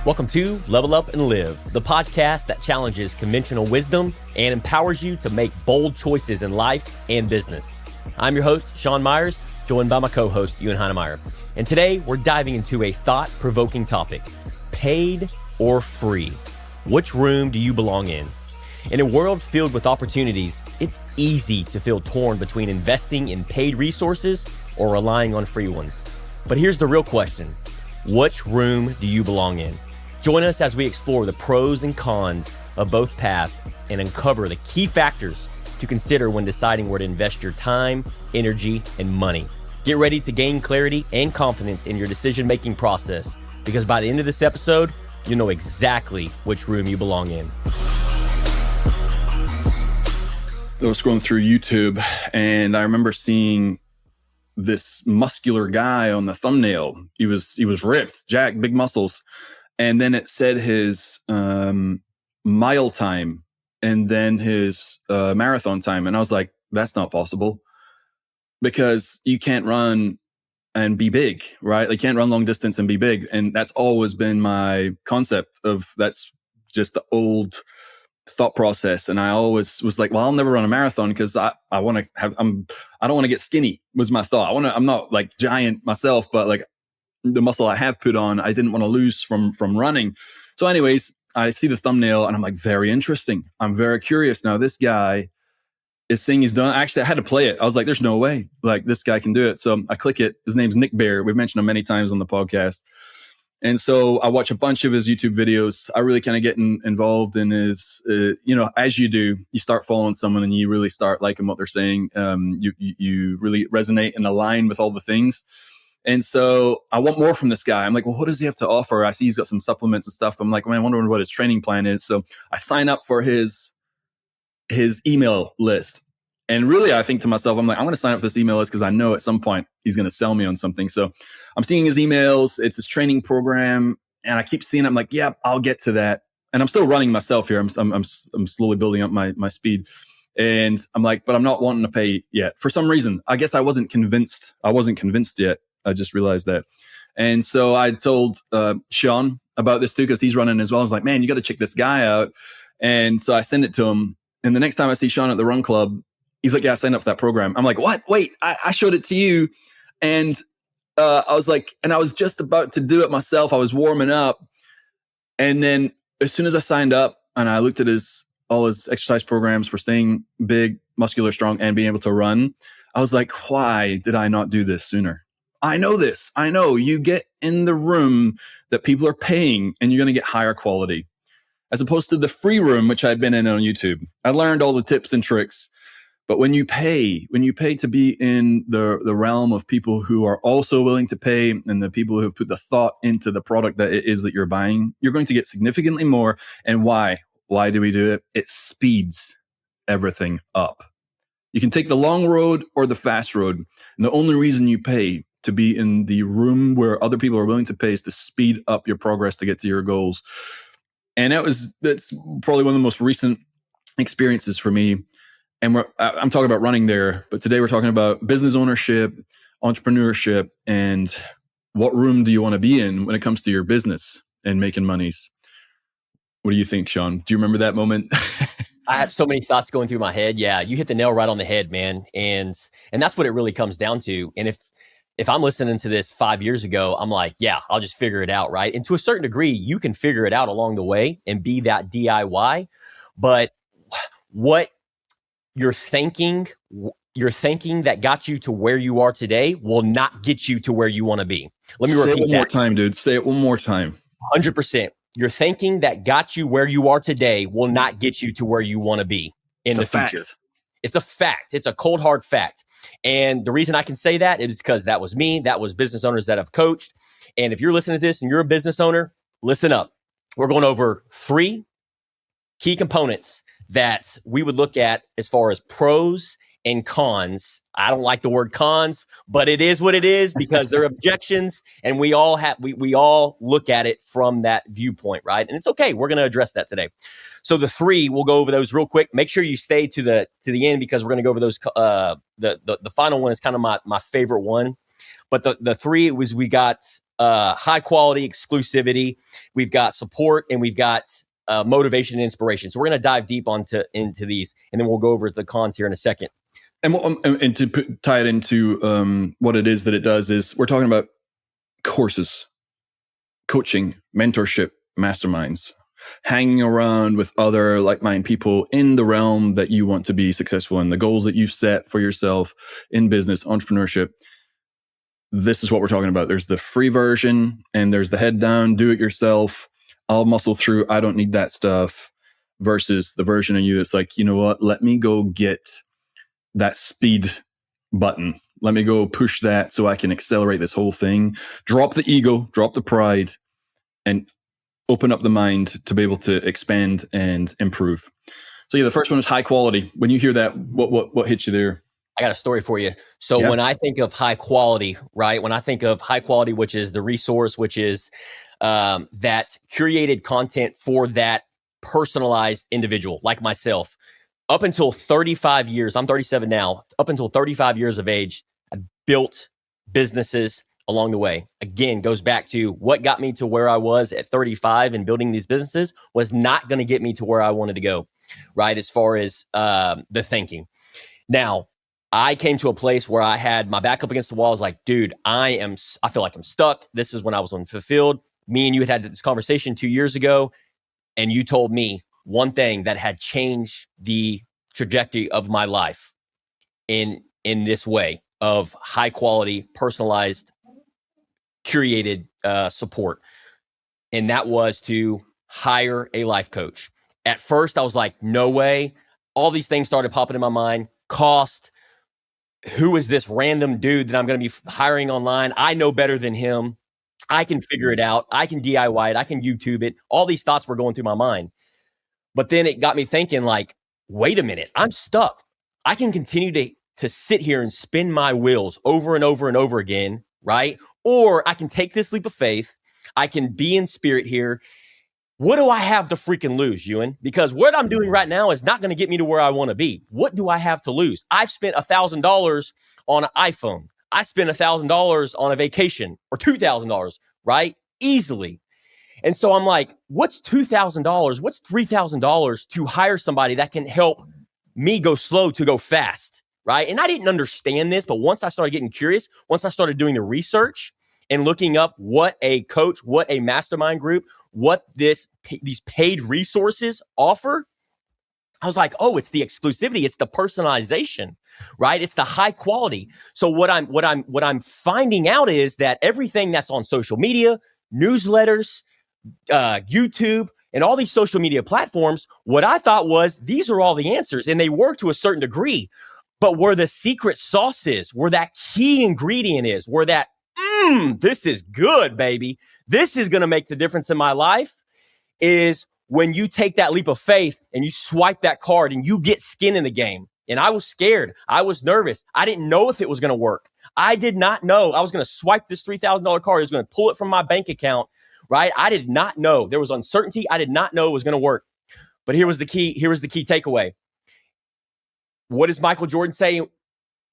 Welcome to Level Up and Live, the podcast that challenges conventional wisdom and empowers you to make bold choices in life and business. I'm your host, Sean Myers, joined by my co-host, Ewan Heinemeier. And today we're diving into a thought-provoking topic, paid or free. Which room do you belong in? In a world filled with opportunities, it's easy to feel torn between investing in paid resources or relying on free ones. But here's the real question. Which room do you belong in? Join us as we explore the pros and cons of both paths and uncover the key factors to consider when deciding where to invest your time, energy, and money. Get ready to gain clarity and confidence in your decision-making process, because by the end of this episode, you'll know exactly which room you belong in. I was scrolling through YouTube and I remember seeing this muscular guy on the thumbnail. He was ripped, jacked, big muscles. And then it said his mile time and then his marathon time. And I was like, that's not possible, because you can't run and be big, right? Like, you can't run long distance and be big. And that's always been my concept of, that's just the old thought process. And I always was like, well, I'll never run a marathon because I want to have, I don't want to get skinny was my thought. I'm not like giant myself, but like the muscle I have put on, I didn't want to lose from running. So anyways, I see the thumbnail and I'm like, very interesting. I'm very curious. Now this guy is saying he's done. Actually, I had to play it. I was like, there's no way like this guy can do it. So I click it. His name's Nick Bear. We've mentioned him many times on the podcast. And so I watch a bunch of his YouTube videos. I really kind of get involved in his, as you do, you start following someone and you really start liking what they're saying. You really resonate and align with all the things. And so I want more from this guy. I'm like, well, what does he have to offer? I see he's got some supplements and stuff. I'm like, man, I wonder what his training plan is. So I sign up for his email list. And really, I think to myself, I'm like, I'm going to sign up for this email list because I know at some point he's going to sell me on something. So I'm seeing his emails. It's his training program. And I keep seeing it. I'm like, yeah, I'll get to that. And I'm still running myself here. I'm slowly building up my speed. And I'm like, but I'm not wanting to pay yet. For some reason, I guess I wasn't convinced. I wasn't convinced yet. I just realized that. And so I told Sean about this too, because he's running as well. I was like, man, you got to check this guy out. And so I send it to him. And the next time I see Sean at the run club, he's like, yeah, I signed up for that program. I'm like, what? Wait, I showed it to you. And I was like, and I was just about to do it myself. I was warming up. And then as soon as I signed up and I looked at all his exercise programs for staying big, muscular, strong, and being able to run, I was like, why did I not do this sooner? I know this. I know you get in the room that people are paying and you're going to get higher quality, as opposed to the free room, which I've been in on YouTube. I learned all the tips and tricks. But when you pay to be in the realm of people who are also willing to pay, and the people who have put the thought into the product that it is that you're buying, you're going to get significantly more. And why? Why do we do it? It speeds everything up. You can take the long road or the fast road. And the only reason you pay to be in the room where other people are willing to pay is to speed up your progress to get to your goals. And that's probably one of the most recent experiences for me. And I'm talking about running there, but today we're talking about business ownership, entrepreneurship, and what room do you want to be in when it comes to your business and making monies? What do you think, Sean? Do you remember that moment? I have so many thoughts going through my head. Yeah, you hit the nail right on the head, man. And that's what it really comes down to. And if I'm listening to this 5 years ago, I'm like, yeah, I'll just figure it out, right? And to a certain degree, you can figure it out along the way and be that DIY. But what you're thinking that got you to where you are today will not get you to where you want to be. Let me repeat that. Say it one more time, dude. Say it one more time. 100%. Your thinking that got you where you are today will not get you to where you want to be in the future. It's a fact. It's a cold, hard fact. And the reason I can say that is because that was me. That was business owners that I've coached. And if you're listening to this and you're a business owner, listen up. We're going over 3 key components that we would look at as far as pros and cons. I don't like the word cons, but it is what it is because they're objections, and we all look at it from that viewpoint, right? And it's okay. We're going to address that today. So the 3, we'll go over those real quick. Make sure you stay to the end because we're going to go over those. The final one is kind of my favorite one, but the 3 was we got high quality exclusivity. We've got support, and we've got motivation and inspiration. So we're going to dive deep into these, and then we'll go over the cons here in a second. And to tie it into what it is that it does is we're talking about courses, coaching, mentorship, masterminds, hanging around with other like-minded people in the realm that you want to be successful in, the goals that you've set for yourself in business, entrepreneurship. This is what we're talking about. There's the free version and there's the head down, do it yourself. I'll muscle through. I don't need that stuff, versus the version of you that's like, you know what? Let me go get that speed button. Let me go push that so I can accelerate this whole thing. Drop the ego, drop the pride, and open up the mind to be able to expand and improve. So yeah, the first one is high quality. When you hear that, what hits you there? I got a story for you. So when I think of high quality, right? When I think of high quality, which is the resource, which is that curated content for that personalized individual like myself. Up until 35 years, I'm 37 now, up until 35 years of age, I built businesses along the way. Again, goes back to what got me to where I was at 35 and building these businesses was not going to get me to where I wanted to go, right? As far as the thinking. Now, I came to a place where I had my back up against the wall. I was like, dude, I feel like I'm stuck. This is when I was unfulfilled. Me and you had this conversation 2 years ago, and you told me one thing that had changed the trajectory of my life in this way of high quality, personalized, curated support. And that was to hire a life coach. At first, I was like, no way. All these things started popping in my mind. Cost. Who is this random dude that I'm going to be hiring online? I know better than him. I can figure it out. I can DIY it. I can YouTube it. All these thoughts were going through my mind. But then it got me thinking like, wait a minute, I'm stuck. I can continue to sit here and spin my wheels over and over and over again, right? Or I can take this leap of faith. I can be in spirit here. What do I have to freaking lose, Ewan? Because what I'm doing right now is not going to get me to where I want to be. What do I have to lose? I've spent $1,000 on an iPhone. I spent $1,000 on a vacation, or $2,000, right? Easily. And so I'm like, what's $2,000? What's $3,000 to hire somebody that can help me go slow to go fast, right? And I didn't understand this, but once I started getting curious, once I started doing the research and looking up what a coach, what a mastermind group, what these paid resources offer, I was like, oh, it's the exclusivity, it's the personalization, right? It's the high quality. So what I'm finding out is that everything that's on social media, newsletters, YouTube, and all these social media platforms, what I thought was these are all the answers, and they work to a certain degree. But where the secret sauce is, where that key ingredient is, where that, this is good, baby, this is going to make the difference in my life, is when you take that leap of faith and you swipe that card and you get skin in the game. And I was scared. I was nervous. I didn't know if it was going to work. I did not know I was going to swipe this $3,000 card. I was going to pull it from my bank account. Right? I did not know. There was uncertainty. I did not know it was going to work. But here was the key takeaway. What does Michael Jordan say?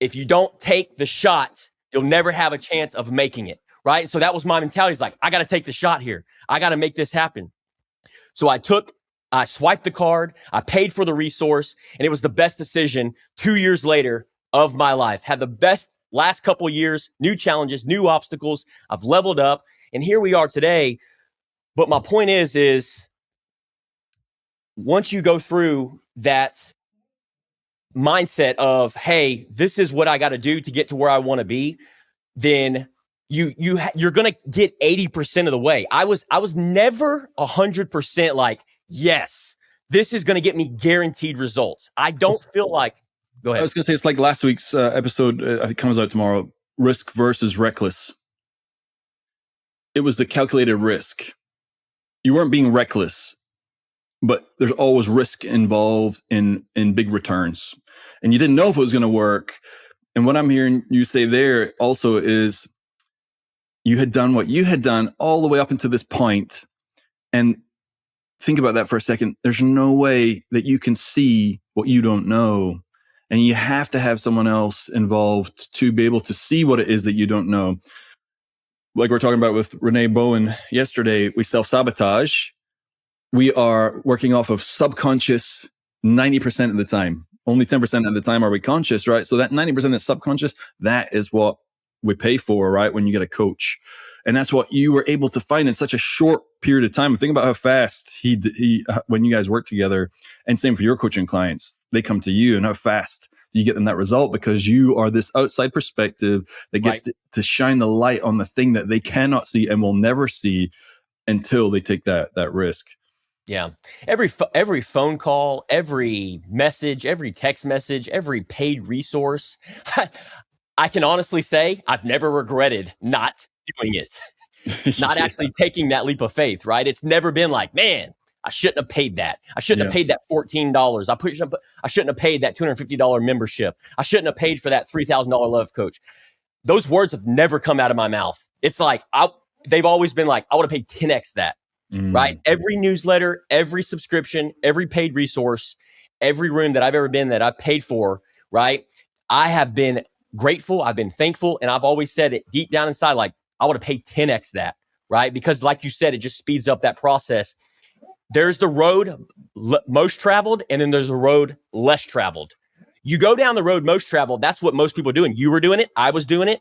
If you don't take the shot, you'll never have a chance of making it. Right? And so that was my mentality. It's like, I got to take the shot here. I got to make this happen. So I swiped the card. I paid for the resource, and it was the best decision 2 years later of my life. Had the best last couple of years, new challenges, new obstacles. I've leveled up. And here we are today. But my point is once you go through that mindset of, hey, this is what I got to do to get to where I want to be, then you're going to get 80% of the way. I was never 100% like, yes, this is going to get me guaranteed results. I don't feel like, go ahead. I was going to say, it's like last week's episode, it comes out tomorrow, risk versus reckless. It was the calculated risk. You weren't being reckless, but there's always risk involved in big returns. And you didn't know if it was going to work. And what I'm hearing you say there also is you had done what you had done all the way up until this point. And think about that for a second. There's no way that you can see what you don't know. And you have to have someone else involved to be able to see what it is that you don't know. like we're talking about with Renee Bowen yesterday, we self-sabotage. We are working off of subconscious 90% of the time. Only 10% of the time are we conscious, right? So that 90% that's subconscious, that is what we pay for, right? When you get a coach. And that's what you were able to find in such a short period of time. Think about how fast he when you guys work together, and same for your coaching clients, they come to you, and how fast do you get them that result, because you are this outside perspective that gets to shine the light on the thing that they cannot see and will never see until they take that risk. Yeah. Every phone call, every message, every text message, every paid resource, I can honestly say I've never regretted not doing it, not actually taking that leap of faith, right? It's never been like, man, I shouldn't have paid that. I shouldn't have paid that $14. I shouldn't have paid that $250 membership. I shouldn't have paid for that $3,000 love coach. Those words have never come out of my mouth. It's like, they've always been like, I would have paid 10x that. Right? Every newsletter, every subscription, every paid resource, every room that I've ever been that I've paid for, right? I have been grateful. I've been thankful. And I've always said it deep down inside, like I would have paid 10x that, right? Because like you said, it just speeds up that process. There's the road most traveled, and then there's a road less traveled. You go down the road most traveled. That's what most people are doing. You were doing it. I was doing it.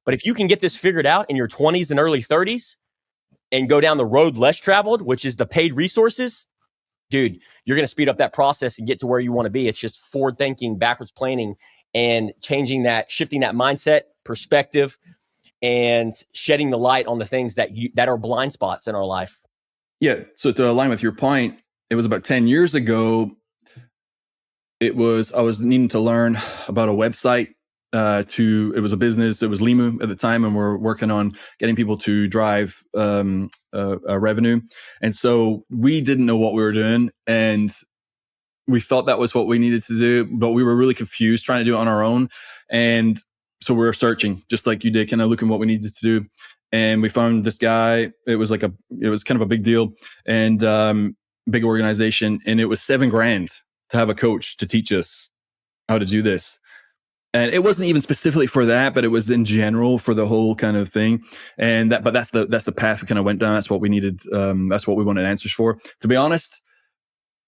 But if you can get this figured out in your 20s and early 30s, and go down the road less traveled, which is the paid resources, dude, you're going to speed up that process and get to where you want to be. It's just forward thinking, backwards planning, and shifting that mindset, perspective, and shedding the light on the things that are blind spots in our life. Yeah. So to align with your point, it was about 10 years ago. I was needing to learn about a website. It was a business. It was Limu at the time, and we're working on getting people to drive revenue. And so we didn't know what we were doing, and we thought that was what we needed to do, but we were really confused trying to do it on our own. And so we were searching, just like you did, kind of looking what we needed to do. And we found this guy. It was kind of a big deal and big organization, and it was $7,000 to have a coach to teach us how to do this. And it wasn't even specifically for that, but it was in general for the whole kind of thing. And that's the path we kind of went down. That's what we needed. That's what we wanted answers for. To be honest,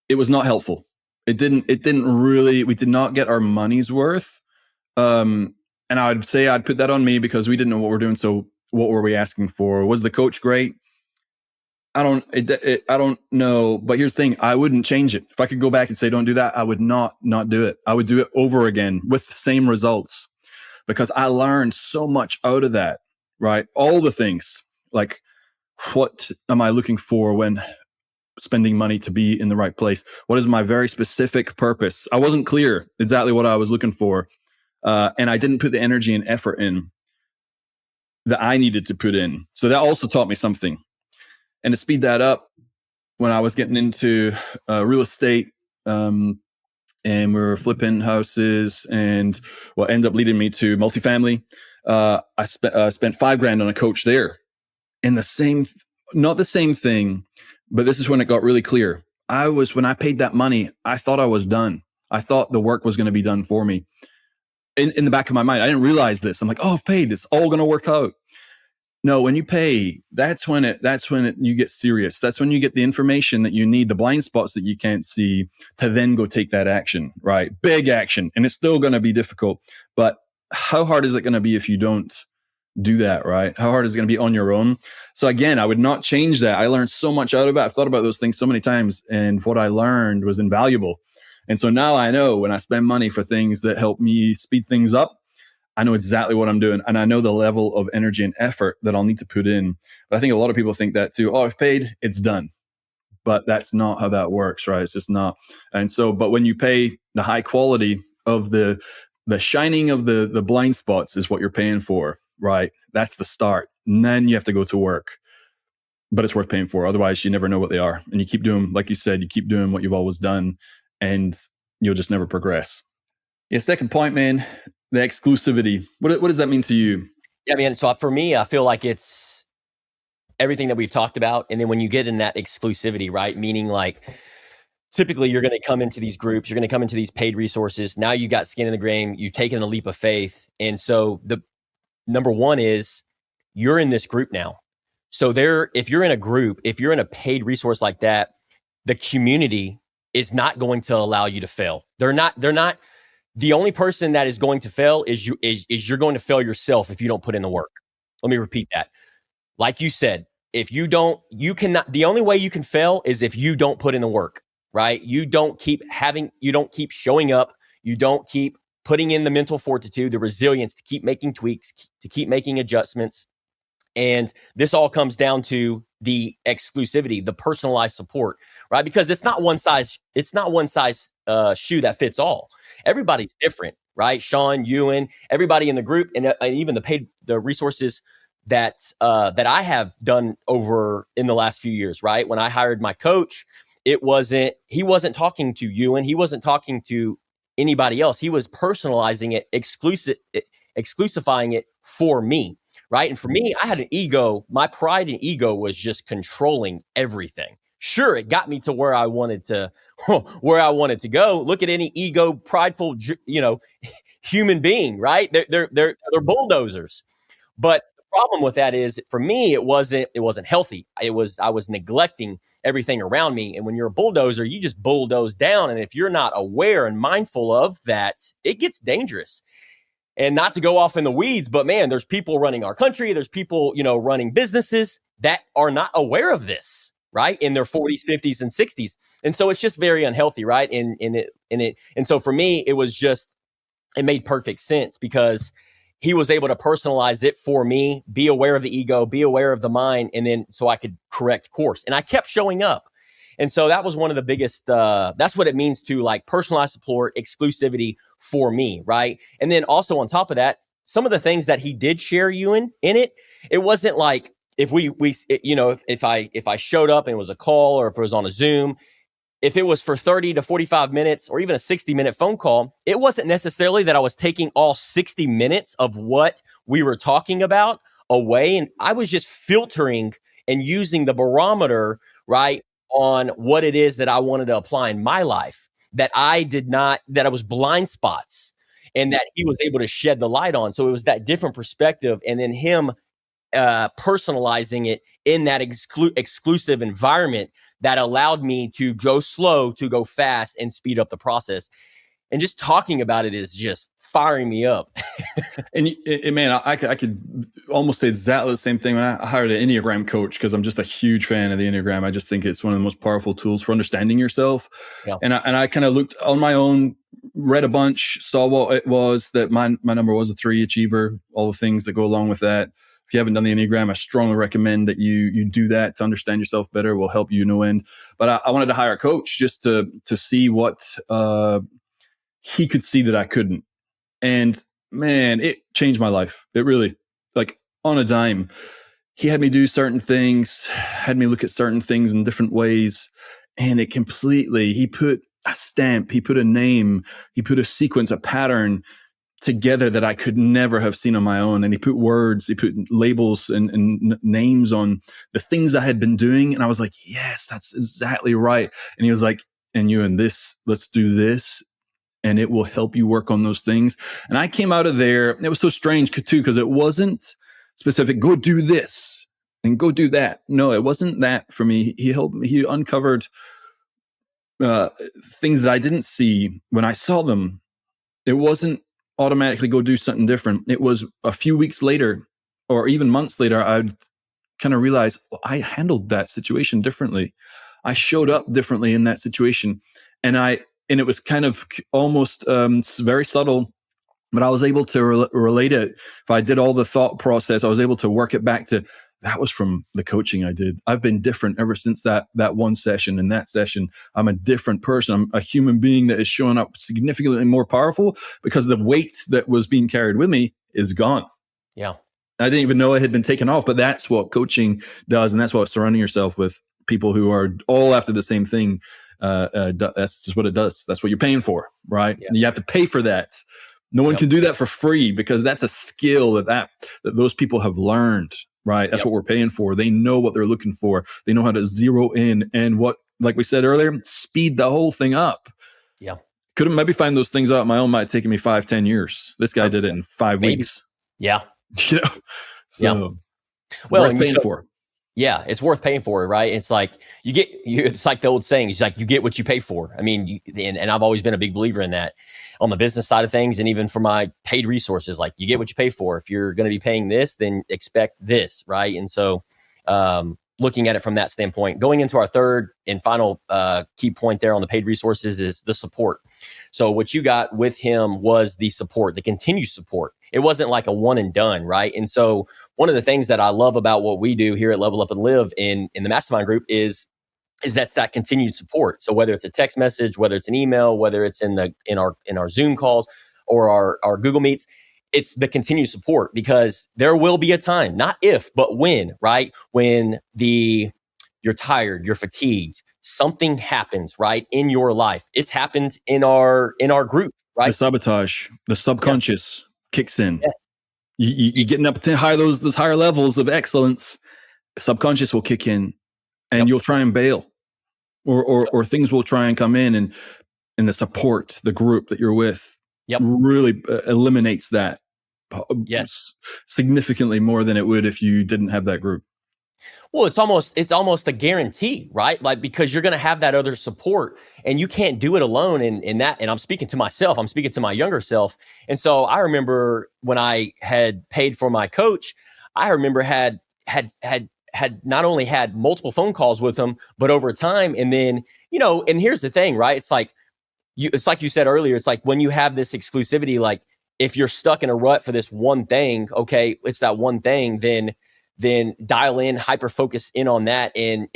it was not helpful. We did not get our money's worth. And I would say I'd put that on me because we didn't know what we're doing. So what were we asking for? Was the coach great? I don't know. But here's the thing. I wouldn't change it. If I could go back and say, don't do that, I would not do it. I would do it over again with the same results, because I learned so much out of that, right? All the things, like, what am I looking for when spending money to be in the right place? What is my very specific purpose? I wasn't clear exactly what I was looking for. And I didn't put the energy and effort in that I needed to put in. So that also taught me something. And to speed that up, when I was getting into real estate, and we were flipping houses, and what ended up leading me to multifamily, I spent $5,000 on a coach there. And not the same thing, but this is when it got really clear. When I paid that money, I thought I was done. I thought the work was going to be done for me. In the back of my mind, I didn't realize this. I'm like, oh, I've paid. It's all going to work out. No, when you pay, that's when you get serious. That's when you get the information that you need, the blind spots that you can't see, to then go take that action, right? Big action. And it's still going to be difficult, but how hard is it going to be if you don't do that, right? How hard is it going to be on your own? So again, I would not change that. I learned so much out of it. I've thought about those things so many times, and what I learned was invaluable. And so now I know when I spend money for things that help me speed things up, I know exactly what I'm doing, and I know the level of energy and effort that I'll need to put in. But I think a lot of people think that too. Oh, I've paid, it's done. But that's not how that works, right? It's just not. And so, but when you pay, the high quality of the shining of the blind spots is what you're paying for, right? That's the start. And then you have to go to work. But it's worth paying for. Otherwise, you never know what they are. And you keep doing, like you said, you keep doing what you've always done, and you'll just never progress. Yeah, second point, man. The exclusivity. What does that mean to you? Yeah, man. So for me, I feel like it's everything that we've talked about. And then when you get in that exclusivity, right? Meaning, like, typically you're going to come into these groups, you're going to come into these paid resources. Now you got skin in the game, you've taken a leap of faith. And so the number one is you're in this group now. So if you're in a group, if you're in a paid resource like that, the community is not going to allow you to fail. They're not, the only person that is going to fail is you're going to fail yourself if you don't put in the work. Let me repeat that. Like you said, if you don't, you cannot, the only way you can fail is if you don't put in the work, right? You don't keep showing up. You don't keep putting in the mental fortitude, the resilience to keep making tweaks, to keep making adjustments. And this all comes down to the exclusivity, the personalized support, right? Because it's not one size shoe that fits all. Everybody's different, right? Sean, Ewan, everybody in the group, and even the resources that I have done over in the last few years, right? When I hired my coach, he wasn't talking to Ewan, he wasn't talking to anybody else. He was personalizing it, exclusifying it for me. Right. And for me, I had an ego. My pride and ego was just controlling everything. Sure, it got me to where I wanted to go. Look at any ego, prideful, human being, right? They're bulldozers. But the problem with that is, for me, it wasn't healthy. I was neglecting everything around me. And when you're a bulldozer, you just bulldoze down. And if you're not aware and mindful of that, it gets dangerous. And not to go off in the weeds, but man, there's people running our country. There's people, running businesses that are not aware of this, right? In their 40s, 50s, and 60s. And so it's just very unhealthy, right? And so for me, it made perfect sense, because he was able to personalize it for me, be aware of the ego, be aware of the mind, and then so I could correct course. And I kept showing up. And so that was one of the biggest, that's what it means to like personalized support, exclusivity for me, right? And then also on top of that, some of the things that he did share you in it, it wasn't like if if I showed up and it was a call, or if it was on a Zoom, if it was for 30 to 45 minutes or even a 60-minute phone call, it wasn't necessarily that I was taking all 60 minutes of what we were talking about away. And I was just filtering and using the barometer, right, on what it is that I wanted to apply in my life, that I was blind spots, and that he was able to shed the light on. So it was that different perspective, and then him personalizing it in that exclusive environment that allowed me to go slow, to go fast, and speed up the process. And just talking about it is just firing me up. And man, I could almost say exactly the same thing when I hired an Enneagram coach, because I'm just a huge fan of the Enneagram. I just think it's one of the most powerful tools for understanding yourself. Yeah. And I kind of looked on my own, read a bunch, saw what it was, that my number was a 3 achiever, all the things that go along with that. If you haven't done the Enneagram, I strongly recommend that you do that to understand yourself better. It will help you no end. But I wanted to hire a coach just to see what he could see that I couldn't. And man, it changed my life. It really, like, on a dime. He had me do certain things, had me look at certain things in different ways. And he put a stamp, he put a name, he put a sequence, a pattern together that I could never have seen on my own. And he put words, he put labels and names on the things I had been doing. And I was like, yes, that's exactly right. And he was like, and you and this, let's do this, and it will help you work on those things. And I came out of there, it was so strange too, because it wasn't specific, go do this and go do that. No, it wasn't that for me. He helped me, he uncovered things that I didn't see when I saw them. It wasn't automatically go do something different. It was a few weeks later, or even months later, I'd kind of realize, I handled that situation differently. I showed up differently in that situation. And it was kind of almost very subtle, but I was able to relate it. If I did all the thought process, I was able to work it back to, that was from the coaching I did. I've been different ever since that one session. In that session, I'm a different person. I'm a human being that is showing up significantly more powerful, because the weight that was being carried with me is gone. Yeah. I didn't even know it had been taken off, but that's what coaching does. And that's what surrounding yourself with people who are all after the same thing. That's just what it does. That's what you're paying for, right? Yeah. You have to pay for that. No one can do that for free, because that's a skill that those people have learned, right? That's what we're paying for. They know what they're looking for. They know how to zero in and what, like we said earlier, speed the whole thing up. Yeah. Couldn't maybe find those things out on my own. Might have taken me 5-10 years. This guy did it in 5 weeks. Yeah. So Well, Worth and paying for. yeah, it's worth paying for it, right? It's like it's like the old saying, it's like you get what you pay for. I mean, and I've always been a big believer in that on the business side of things. And even for my paid resources, like you get what you pay for. If you're going to be paying this, then expect this, right? And so, looking at it from that standpoint, going into our third and final key point there on the paid resources is the support. So what you got with him was the support, the continued support. It wasn't like a one and done, right? And so one of the things that I love about what we do here at Level Up and Live in the mastermind group is that's that continued support. So whether it's a text message, whether it's an email, whether it's in our Zoom calls or our Google Meets, it's the continued support, because there will be a time, not if, but when, right? When you're tired, you're fatigued, something happens, right, in your life. It's happened in our group, right? The sabotage, the subconscious kicks in. Yes. You getting up to those higher levels of excellence, subconscious will kick in, and you'll try and bail, or things will try and come in, and the support, the group that you're with, really eliminates that. Yes. Significantly more than it would if you didn't have that group. Well, it's almost a guarantee, right? Like, because you're going to have that other support, and you can't do it alone. And I'm speaking to myself, I'm speaking to my younger self. And so I remember when I had paid for my coach, I remember had not only had multiple phone calls with him, but over time. And then, and here's the thing, right? It's like you said earlier, it's like when you have this exclusivity, like if you're stuck in a rut for this one thing, okay, it's that one thing, then dial in, hyper focus in on that, and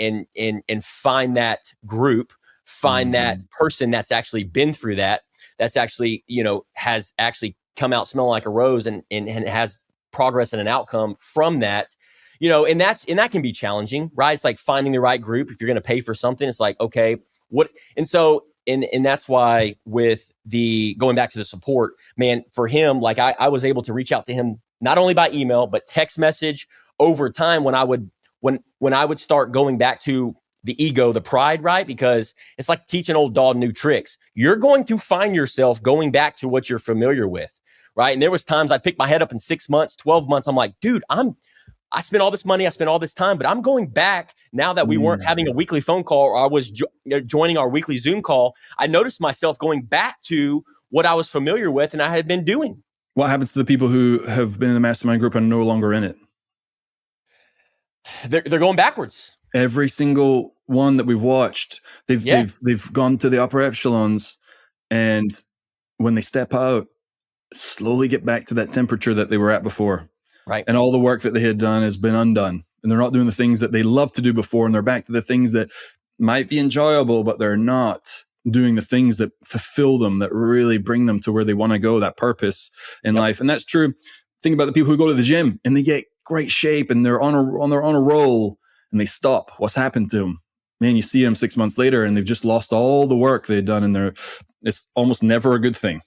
find that group, find that person that's actually been through that, that's actually, has actually come out smelling like a rose and has progress and an outcome from that, and that can be challenging, right? It's like finding the right group. If you're going to pay for something, it's like, okay, what? And so, and that's why with going back to the support, man, for him, like I was able to reach out to him not only by email, but text message over time when I would start going back to the ego, the pride, right? Because it's like teaching old dog new tricks. You're going to find yourself going back to what you're familiar with, right? And there was times I'd pick my head up in 6 months, 12 months. I'm like, dude, I spent all this money, I spent all this time, but I'm going back now that we weren't having a weekly phone call, or I was joining our weekly Zoom call. I noticed myself going back to what I was familiar with and I had been doing. What happens to the people who have been in the mastermind group and are no longer in it? They're going backwards. Every single one that we've watched, they've gone to the upper echelons, and when they step out, slowly get back to that temperature that they were at before. Right. And all the work that they had done has been undone, and they're not doing the things that they loved to do before, and they're back to the things that might be enjoyable, but they're not doing the things that fulfill them, that really bring them to where they want to go, that purpose in life. And that's true. Think about the people who go to the gym and they get great shape and they're on a roll, and they stop. What's happened to them? Man, you see them 6 months later and they've just lost all the work they'd done in their. It's almost never a good thing.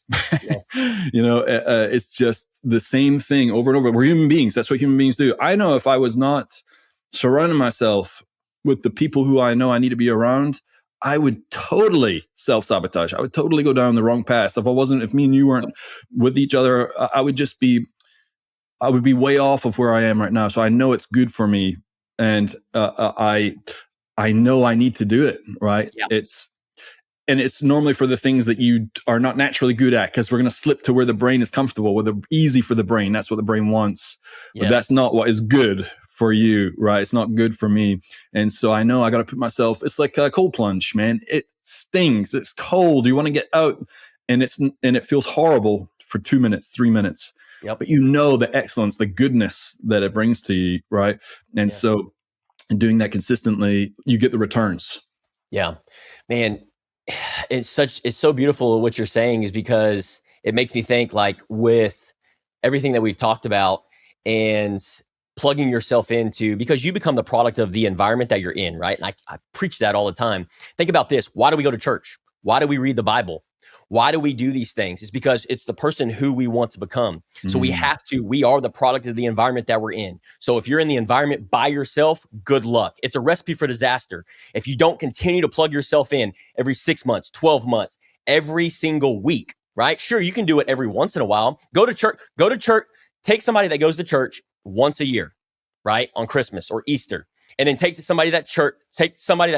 It's just the same thing over and over. We're human beings. That's what human beings do. I know if I was not surrounding myself with the people who I know I need to be around, I would totally self-sabotage. I would totally go down the wrong path. If me and you weren't with each other, I would be way off of where I am right now. So I know it's good for me. And I know I need to do it, right? Yeah. It's normally for the things that you are not naturally good at, because we're going to slip to where the brain is comfortable, where the easy for the brain. That's what the brain wants. Yes. But that's not what is good for you, right? It's not good for me. And so I know I got to put myself, it's like a cold plunge, man. It stings. It's cold. You want to get out, and it feels horrible for 2 minutes, 3 minutes. Yep. But the excellence, the goodness that it brings to you, right? And so in doing that consistently, you get the returns. Yeah, man. It's so beautiful what you're saying, is because it makes me think, like, with everything that we've talked about and plugging yourself into, because you become the product of the environment that you're in, right? And I preach that all the time. Think about this. Why do we go to church? Why do we read the Bible? Why do we do these things? It's because it's the person who we want to become. So we are the product of the environment that we're in. So if you're in the environment by yourself, good luck. It's a recipe for disaster. If you don't continue to plug yourself in every 6 months, 12 months, every single week, right? Sure, you can do it every once in a while. Go to church, take somebody that goes to church once a year. right? On Christmas or Easter. And then take somebody that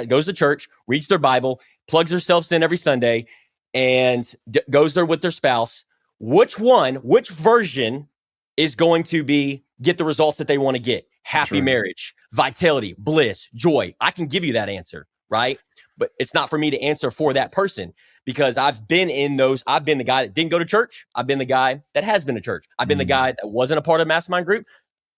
goes to church, reads their Bible, plugs themselves in every Sunday, and goes there with their spouse. Which version is going to get the results that they want to get? Happy marriage, vitality, bliss, joy. I can give you that answer, right? But it's not for me to answer for that person, because I've been the guy that didn't go to church. I've been the guy that has been to church. I've been the guy that wasn't a part of a mastermind group.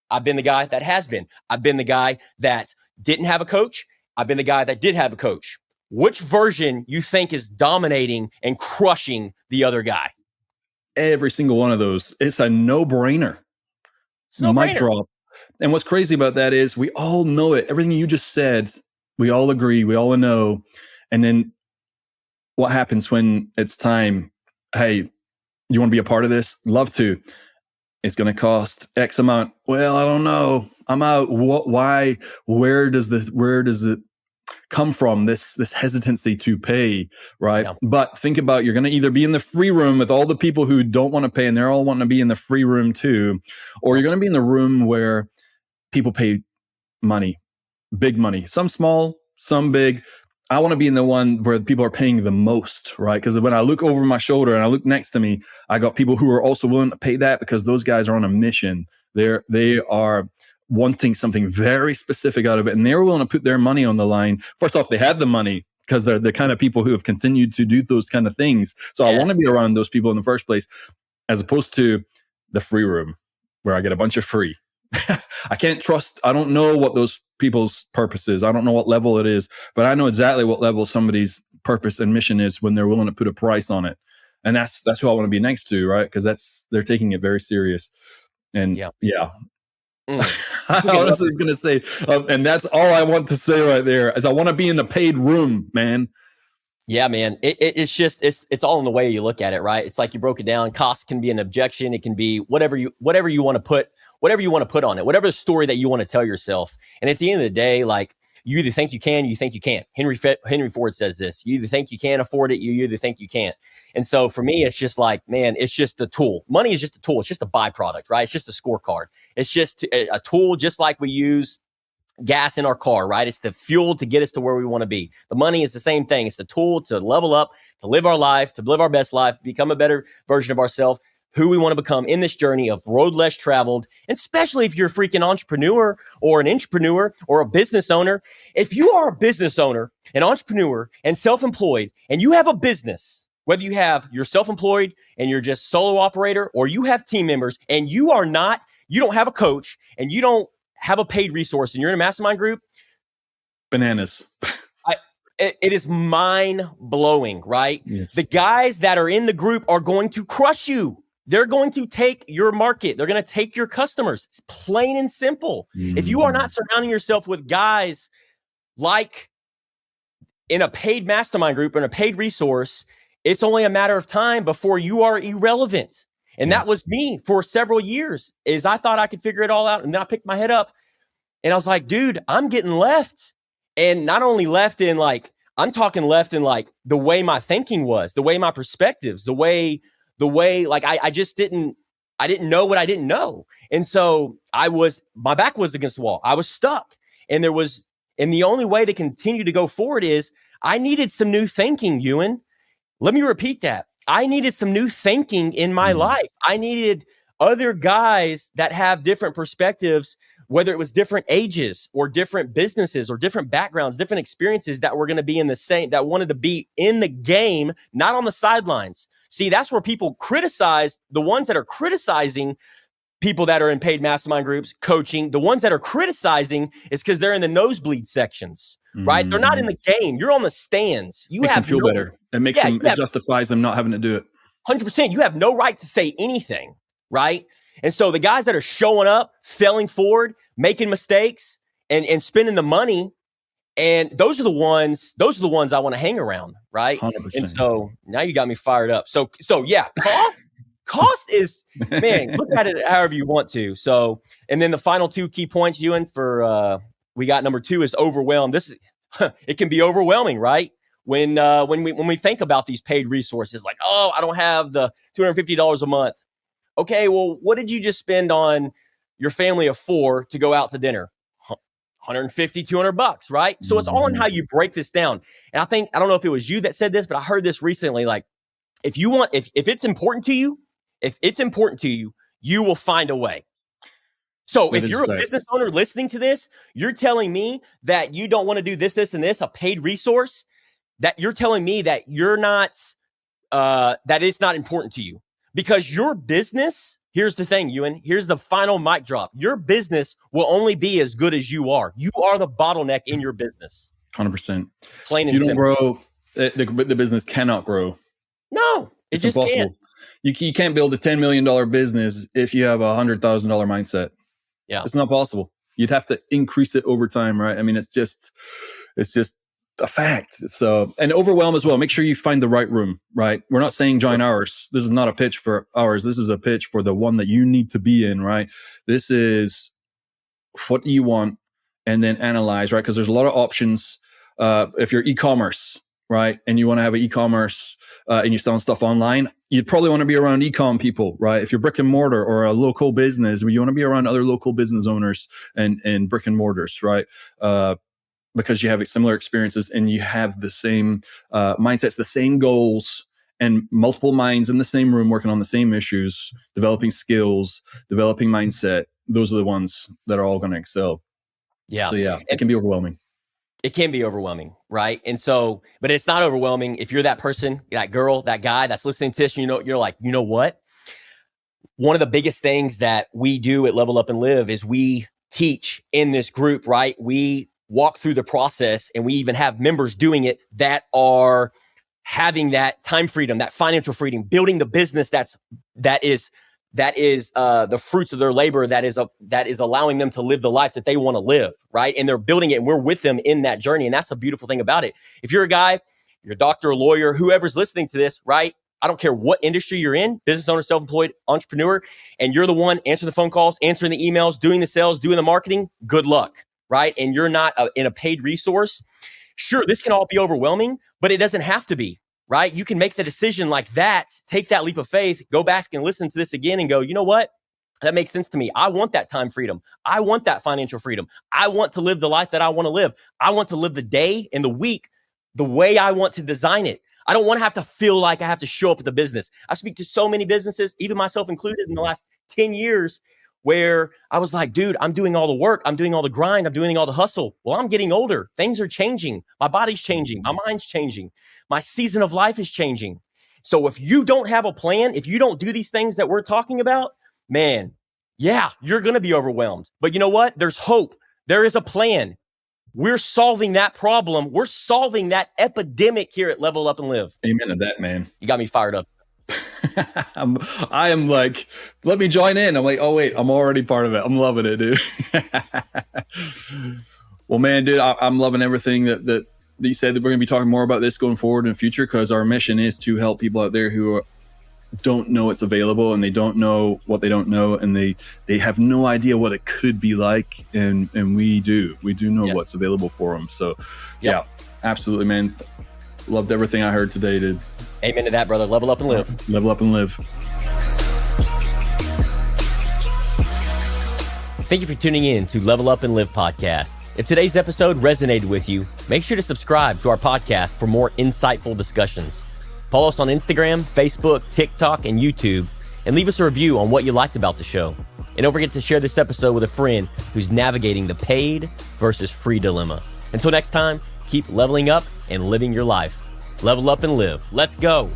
I've been the guy that has been. I've been the guy that didn't have a coach. I've been the guy that did have a coach. Which version you think is dominating and crushing the other guy? Every single one of those. It's a no-brainer. Mic drop. And what's crazy about that is we all know it. Everything you just said, we all agree. We all know. And then what happens when it's time? Hey, you want to be a part of this? Love to. It's going to cost X amount. Well, I don't know. I'm out. What? Why? Where does it come from? This hesitancy to pay, right? Yeah. But think about, you're going to either be in the free room with all the people who don't want to pay, and they're all wanting to be in the free room too, or you're going to be in the room where people pay money, big money, some small, some big. I want to be in the one where people are paying the most, right? Because when I look over my shoulder and I look next to me, I got people who are also willing to pay that, because those guys are on a mission. They are wanting something very specific out of it, and they're willing to put their money on the line. First off, they have the money because they're the kind of people who have continued to do those kind of things. So yes. I want to be around those people in the first place, as opposed to the free room where I get a bunch of free. I can't trust. I don't know what those people's purpose is. I don't know what level it is, but I know exactly what level somebody's purpose and mission is when they're willing to put a price on it. And that's who I want to be next to, right? Because they're taking it very serious. And yeah. I honestly was going to say, and that's all I want to say right there, is I want to be in the paid room, man. Yeah, man. It's all in the way you look at it, right? It's like you broke it down. Cost can be an objection. It can be whatever you want to put on it, whatever story that you want to tell yourself. And at the end of the day, like, you either think you can, you think you can't. Henry Ford says this: you either think you can afford it, you either think you can't. And so for me, it's just like, man, it's just the tool. Money is just a tool. It's just a byproduct, right? It's just a scorecard. It's just a tool, just like we use gas in our car, right? It's the fuel to get us to where we want to be. The money is the same thing. It's the tool to level up, to live our life, to live our best life, become a better version of ourselves, who we want to become in this journey of road less traveled. And especially if you're a freaking entrepreneur or an intrapreneur or a business owner. If you are a business owner, an entrepreneur, and self-employed, and you have a business, whether you're self-employed and you're just solo operator, or you have team members and you don't have a coach and you don't have a paid resource and you're in a mastermind group, bananas. It is mind blowing, right? Yes. The guys that are in the group are going to crush you. They're going to take your market. They're going to take your customers. It's plain and simple. Mm-hmm. If you are not surrounding yourself with guys like in a paid mastermind group and a paid resource, it's only a matter of time before you are irrelevant. And that was me for several years, is I thought I could figure it all out. And then I picked my head up and I was like, dude, I'm getting left. And not only left in like, I'm talking left in like the way my thinking was, the way my perspectives, the way like I didn't know what I didn't know. And so my back was against the wall. I was stuck. And the only way to continue to go forward is I needed some new thinking, Ewan. Let me repeat that. I needed some new thinking in my life. I needed other guys that have different perspectives, whether it was different ages or different businesses or different backgrounds, different experiences that were going to be that wanted to be in the game, not on the sidelines. See, that's where people criticize the ones that are criticizing people that are in paid mastermind groups, coaching. The ones that are criticizing is because they're in the nosebleed sections, right? They're not in the game. You're on the stands. Makes them feel better. It justifies them not having to do it. 100%. You have no right to say anything, right? And so the guys that are showing up, failing forward, making mistakes, and spending the money, and those are the ones I want to hang around, right? 100%. And so now you got me fired up. So yeah, cost is, man, look at it however you want to. So, and then the final two key points, Ewan, for we got number 2 is overwhelmed. It can be overwhelming, right? When we think about these paid resources, like, oh, I don't have the $250 a month. Okay, well, what did you just spend on your family of 4 to go out to dinner. 150, $200, right? So it's all in how you break this down. And I don't know if it was you that said this, but I heard this recently. Like, if it's important to you, you will find a way. So if you're a business owner listening to this, you're telling me that you don't want to do this, this, and this, a paid resource, that you're telling me that you're not, that is not important to you, because your business, here's the thing, Ewan, here's the final mic drop. Your business will only be as good as you are. You are the bottleneck in your business. 100%. Plain and simple. If you don't grow, the business cannot grow. No, it's just impossible. You can't build a $10 million business if you have a $100,000 mindset. Yeah. It's not possible. You'd have to increase it over time, right? I mean, it's just a fact. So, and overwhelm as well. Make sure you find the right room, right? We're not saying join ours. This is not a pitch for ours. This is a pitch for the one that you need to be in, right? This is what you want, and then analyze, right? Because there's a lot of options. If you're e-commerce, right, and you want to have an e-commerce and you're selling stuff online, you'd probably want to be around e-com people, right? If you're brick and mortar or a local business, you want to be around other local business owners and brick and mortars, right? Because you have similar experiences and you have the same mindsets, the same goals, and multiple minds in the same room working on the same issues, developing skills, developing mindset. Those are the ones that are all going to excel. Yeah. So yeah, it can be overwhelming. It can be overwhelming, right? And so, but it's not overwhelming if you're that person, that girl, that guy that's listening to this, you're like, you know what? One of the biggest things that we do at Level Up and Live is we teach in this group, right? We walk through the process, and we even have members doing it that are having that time freedom, that financial freedom, building the business that is the fruits of their labor, that is allowing them to live the life that they want to live, right? And they're building it, and we're with them in that journey. And that's a beautiful thing about it. If you're a guy, you're a doctor, a lawyer, whoever's listening to this, right? I don't care what industry you're in, business owner, self-employed, entrepreneur, and you're the one answering the phone calls, answering the emails, doing the sales, doing the marketing, good luck, right? And you're not in a paid resource. Sure, this can all be overwhelming, but it doesn't have to be. Right? You can make the decision like that, take that leap of faith, go back and listen to this again and go, you know what? That makes sense to me. I want that time freedom. I want that financial freedom. I want to live the life that I want to live. I want to live the day and the week the way I want to design it. I don't want to have to feel like I have to show up at the business. I speak to so many businesses, even myself included, in the last 10 years, where I was like, dude, I'm doing all the work. I'm doing all the grind. I'm doing all the hustle. Well, I'm getting older. Things are changing. My body's changing. My mind's changing. My season of life is changing. So if you don't have a plan, if you don't do these things that we're talking about, man, yeah, you're going to be overwhelmed. But you know what? There's hope. There is a plan. We're solving that problem. We're solving that epidemic here at Level Up and Live. Amen to that, man. You got me fired up. I am like, let me join in. I'm like, oh wait, I'm already part of it. I'm loving it, dude. Well, man, dude, I'm loving everything that you said. That we're going to be talking more about this going forward in the future, because our mission is to help people out there who don't know it's available, and they don't know what they don't know, and they have no idea what it could be like, and we do know what's available for them. So yeah, absolutely, man. Loved everything I heard today, dude. Amen to that, brother. Level up and live. Level up and live. Thank you for tuning in to Level Up and Live podcast. If today's episode resonated with you, make sure to subscribe to our podcast for more insightful discussions. Follow us on Instagram, Facebook, TikTok, and YouTube, and leave us a review on what you liked about the show. And don't forget to share this episode with a friend who's navigating the paid versus free dilemma. Until next time, keep leveling up and living your life. Level up and live. Let's go.